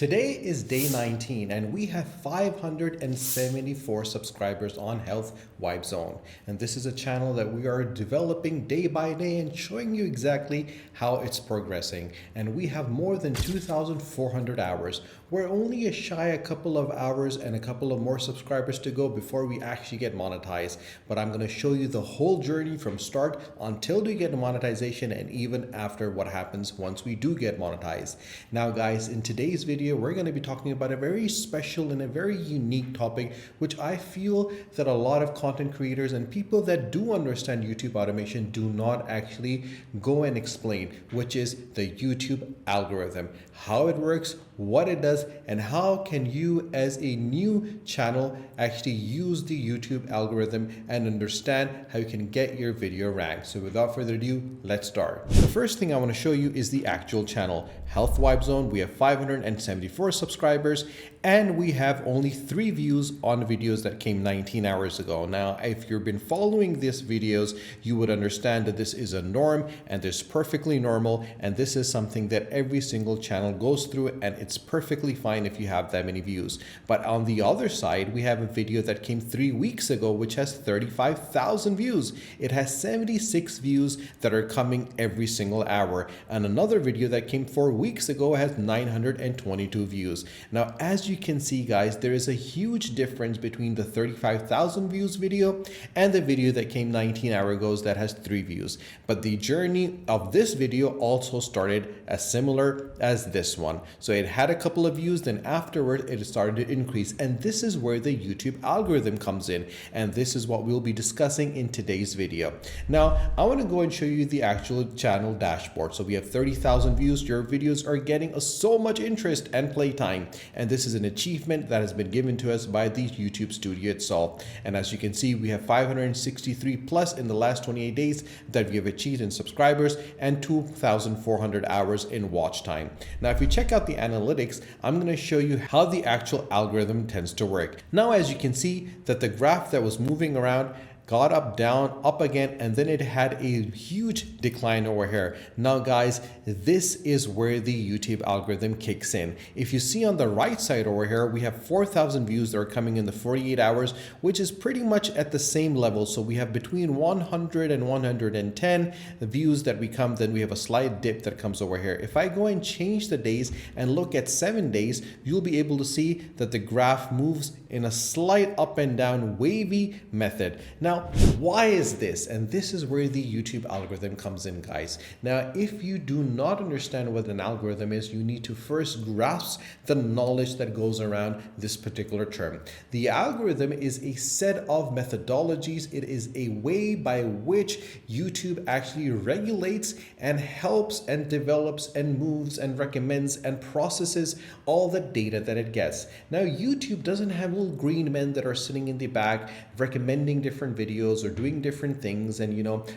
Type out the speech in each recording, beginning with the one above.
Today is day 19 and we have 574 subscribers on Health WIP Zone. And this is a channel that we are developing day by day and showing you exactly how it's progressing. And we have more than 2,400 hours. We're only shy a couple of hours and a couple of more subscribers to go before we actually get monetized. But I'm going to show you the whole journey from start until we get monetization and even after what happens once we do get monetized. Now guys, in today's video, we're going to be talking about a very special and a very unique topic, which I feel that a lot of content creators and people that do understand YouTube automation do not actually go and explain, which is the YouTube algorithm, how it works, what it does, and how can you as a new channel actually use the YouTube algorithm and understand how you can get your video ranked. So without further ado, let's start. The first thing I want to show you is the actual channel, Health WIP Zone. We have 574 subscribers and we have only 3 views on videos that came 19 hours ago. Now, if you've been following these videos, you would understand that this is a norm and this is perfectly normal, and this is something that every single channel goes through, and it's perfectly fine if you have that many views. But on the other side, we have a video that came 3 weeks ago which has 35,000 views. It has 76 views that are coming every single hour, and another video that came 4 weeks ago has 922 views. Now, as you can see guys, there is a huge difference between the 35,000 views video and the video that came 19 hours ago that has 3 views. But the journey of this video also started as similar as this one. So it had a couple of views, then afterward it started to increase, and this is where the YouTube algorithm comes in, and this is what we'll be discussing in today's video. Now, I want to go and show you the actual channel dashboard. So we have 30,000 views. Your videos are getting so much interest and playtime, and this is an achievement that has been given to us by the YouTube studio itself. And as you can see, we have 563 plus in the last 28 days that we have achieved in subscribers and 2,400 hours in watch time. Now, if you check out the analytics, I'm going to show you how the actual algorithm tends to work. Now, as you can see that the graph that was moving around got up, down, up again, and then it had a huge decline over here. Now guys, this is where the YouTube algorithm kicks in. If you see on the right side over here, we have 4,000 views that are coming in the 48 hours, which is pretty much at the same level. So we have between 100 and 110 the views that we come, then we have a slight dip that comes over here. If I go and change the days and look at 7 days, you'll be able to see that the graph moves in a slight up and down wavy method. Now, why is this? And this is where the YouTube algorithm comes in, guys. Now, if you do not understand what an algorithm is, you need to first grasp the knowledge that goes around this particular term. The algorithm is a set of methodologies. It is a way by which YouTube actually regulates and helps and develops and moves and recommends and processes all the data that it gets. Now, YouTube doesn't have little green men that are sitting in the back recommending different videos or doing different things and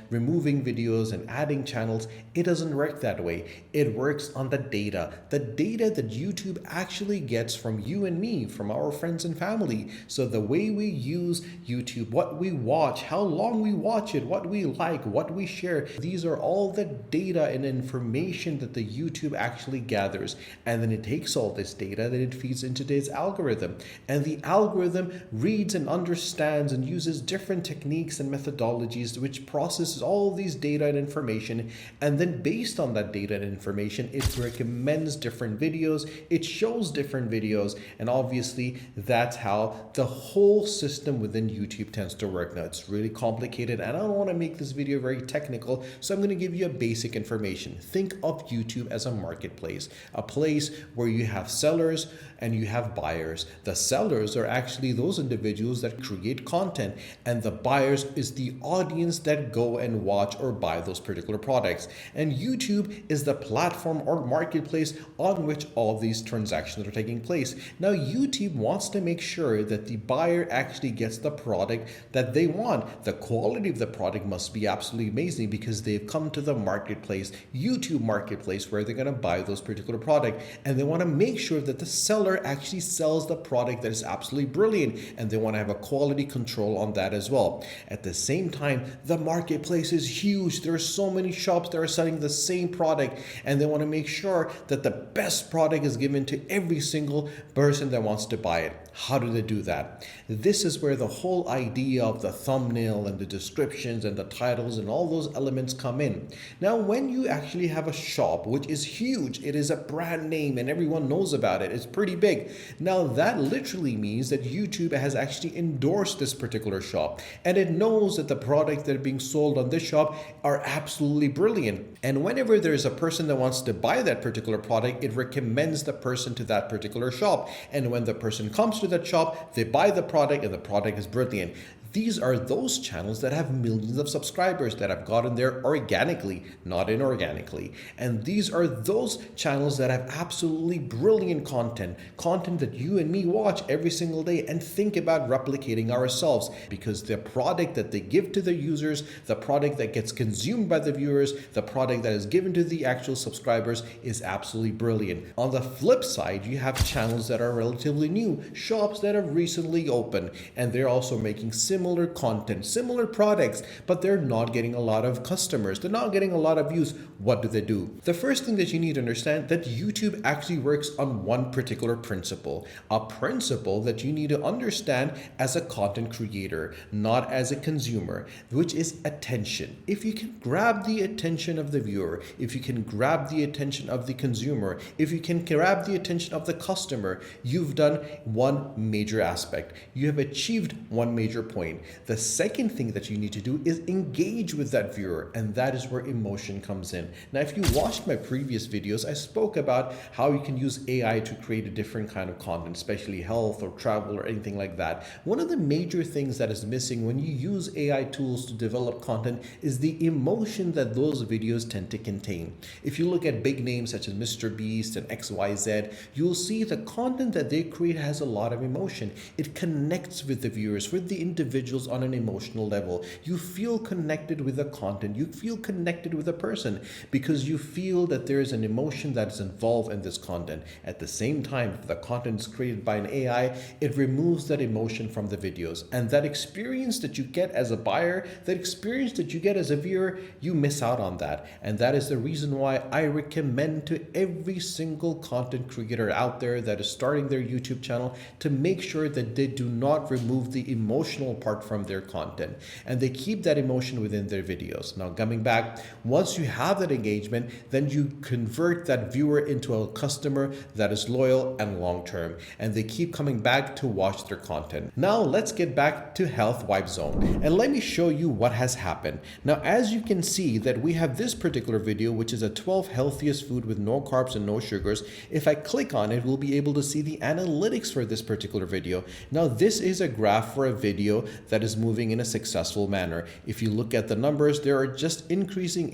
removing videos and adding channels. It doesn't work that way. It works on the data that YouTube actually gets from you and me, from our friends and family. So the way we use YouTube, what we watch, how long we watch it, what we like, what we share, these are all the data and information that the YouTube actually gathers, and then it takes all this data that it feeds into this algorithm, and the algorithm reads and understands and uses different techniques and methodologies which processes all these data and information, and then based on that data and information, it recommends different videos, it shows different videos, and obviously that's how the whole system within YouTube tends to work. Now, it's really complicated and I don't want to make this video very technical, so I'm going to give you a basic information. Think of YouTube as a marketplace, a place where you have sellers and you have buyers. The sellers are actually those individuals that create content, and the buyers is the audience that go and watch or buy those particular products. And YouTube is the platform or marketplace on which all these transactions are taking place. Now, YouTube wants to make sure that the buyer actually gets the product that they want. The quality of the product must be absolutely amazing because they've come to the marketplace, YouTube marketplace, where they're going to buy those particular product, and they want to make sure that the seller actually sells the product that is absolutely brilliant, and they want to have a quality control on that as well. well. At the same time, the marketplace is huge. There are so many shops that are selling the same product, and they want to make sure that the best product is given to every single person that wants to buy it. How do they do that? This is where the whole idea of the thumbnail and the descriptions and the titles and all those elements come in. Now, when you actually have a shop, which is huge, it is a brand name and everyone knows about it, it's pretty big. Now, that literally means that YouTube has actually endorsed this particular shop, and it knows that the products that are being sold on this shop are absolutely brilliant. And whenever there's a person that wants to buy that particular product, it recommends the person to that particular shop. And when the person comes to that shop, they buy the product and the product is brilliant. These are those channels that have millions of subscribers that have gotten there organically, not inorganically. And these are those channels that have absolutely brilliant content that you and me watch every single day and think about replicating ourselves, because the product that they give to the users, the product that gets consumed by the viewers, the product that is given to the actual subscribers is absolutely brilliant. On the flip side, you have channels that are relatively new, shops that have recently opened, and they're also making similar content, similar products, but they're not getting a lot of customers. They're not getting a lot of views. What do they do? The first thing that you need to understand that YouTube actually works on one particular principle, a principle that you need to understand as a content creator, not as a consumer, which is attention. If you can grab the attention of the viewer, if you can grab the attention of the consumer, if you can grab the attention of the customer, you've done one major aspect. You have achieved one major point. The second thing that you need to do is engage with that viewer, and that is where emotion comes in. Now, if you watched my previous videos, I spoke about how you can use AI to create a different kind of content, especially health or travel or anything like that. One of the major things that is missing when you use AI tools to develop content is the emotion that those videos tend to contain. If you look at big names such as Mr. Beast and XYZ, you'll see the content that they create has a lot of emotion. It connects with the viewers, with the individuals on an emotional level. You feel connected with the content. You feel connected with the person because you feel that there is an emotion that is involved in this content. At the same time, if the content is created by an AI, it removes that emotion from the videos. And that experience that you get as a buyer, that experience that you get as a viewer, you miss out on that. And that is the reason why I recommend to every single content creator out there that is starting their YouTube channel to make sure that they do not remove the emotional part from their content and they keep that emotion within their videos. Now, coming back, once you have that engagement, then you convert that viewer into a customer that is loyal and long-term, and they keep coming back to watch their content. Now, let's get back to Health WIP Zone and let me show you what has happened. Now, as you can see that we have this particular video, which is a 12 healthiest food with no carbs and no sugars. If I click on it, we'll be able to see the analytics for this particular video. Now, this is a graph for a video that is moving in a successful manner. If you look at the numbers, they are just increasing,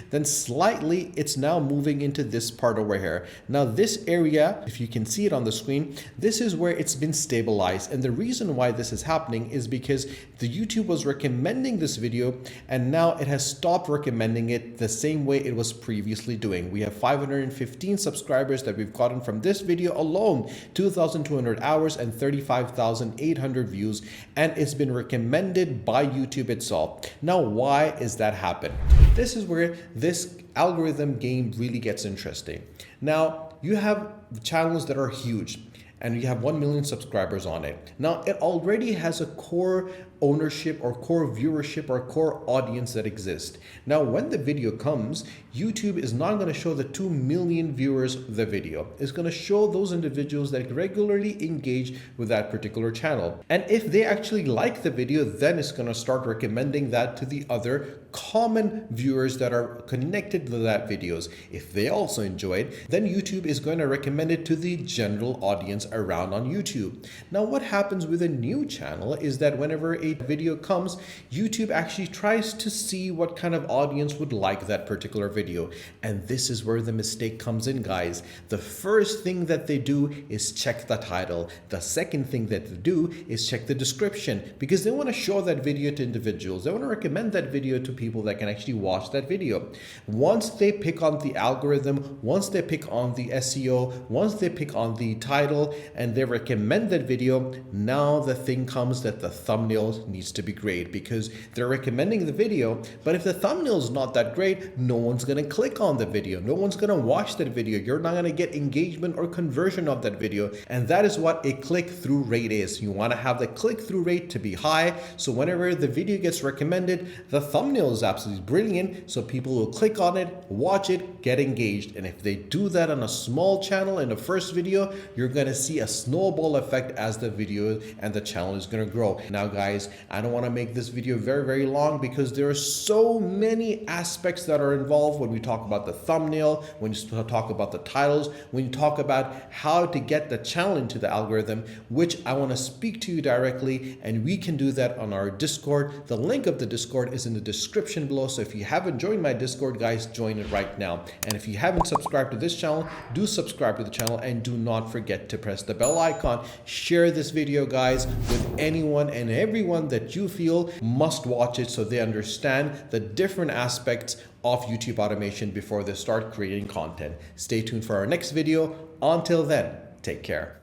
then slightly it's now moving into this part over here. Now this area, if you can see it on the screen, this is where it's been stabilized. And the reason why this is happening is because the YouTube was recommending this video and now it has stopped recommending it the same way it was previously doing. We have 515 subscribers that we've gotten from this video alone, 2,200 hours and 35,800 views, and it's been recommended by YouTube itself. Now, why is that happen? This is where this algorithm game really gets interesting. Now, you have channels that are huge and you have 1 million subscribers on it. Now, it already has a core ownership or core viewership or core audience that exists. Now, when the video comes, YouTube is not going to show the 2 million viewers the video. It's going to show those individuals that regularly engage with that particular channel. And if they actually like the video, then it's going to start recommending that to the other common viewers that are connected to that videos. If they also enjoy it, then YouTube is going to recommend it to the general audience around on YouTube. Now, what happens with a new channel is that whenever a popularity video comes, YouTube actually tries to see what kind of audience would like that particular video. And this is where the mistake comes in, guys. The first thing that they do is check the title. The second thing that they do is check the description, because they want to show that video to individuals. They want to recommend that video to people that can actually watch that video. Once they pick on the algorithm, once they pick on the SEO, once they pick on the title and they recommend that video, now the thing comes that the thumbnail needs to be great, because they're recommending the video, but if the thumbnail is not that great, no one's going to click on the video. No one's going to watch that video. You're not going to get engagement or conversion of that video. And that is what a click-through rate is. You want to have the click-through rate to be high. So whenever the video gets recommended, the thumbnail is absolutely brilliant. So people will click on it, watch it, get engaged. And if they do that on a small channel in the first video, you're going to see a snowball effect as the video and the channel is going to grow. Now, guys, I don't want to make this video very, very long, because there are so many aspects that are involved when we talk about the thumbnail, when you talk about the titles, when you talk about how to get the channel into the algorithm, which I want to speak to you directly, and we can do that on our Discord. The link of the Discord is in the description below. So if you haven't joined my Discord, guys, join it right now. And if you haven't subscribed to this channel, do subscribe to the channel, and do not forget to press the bell icon. Share this video, guys, with anyone and everyone that you feel must watch it, so they understand the different aspects of YouTube automation before they start creating content. Stay tuned for our next video. Until then, take care.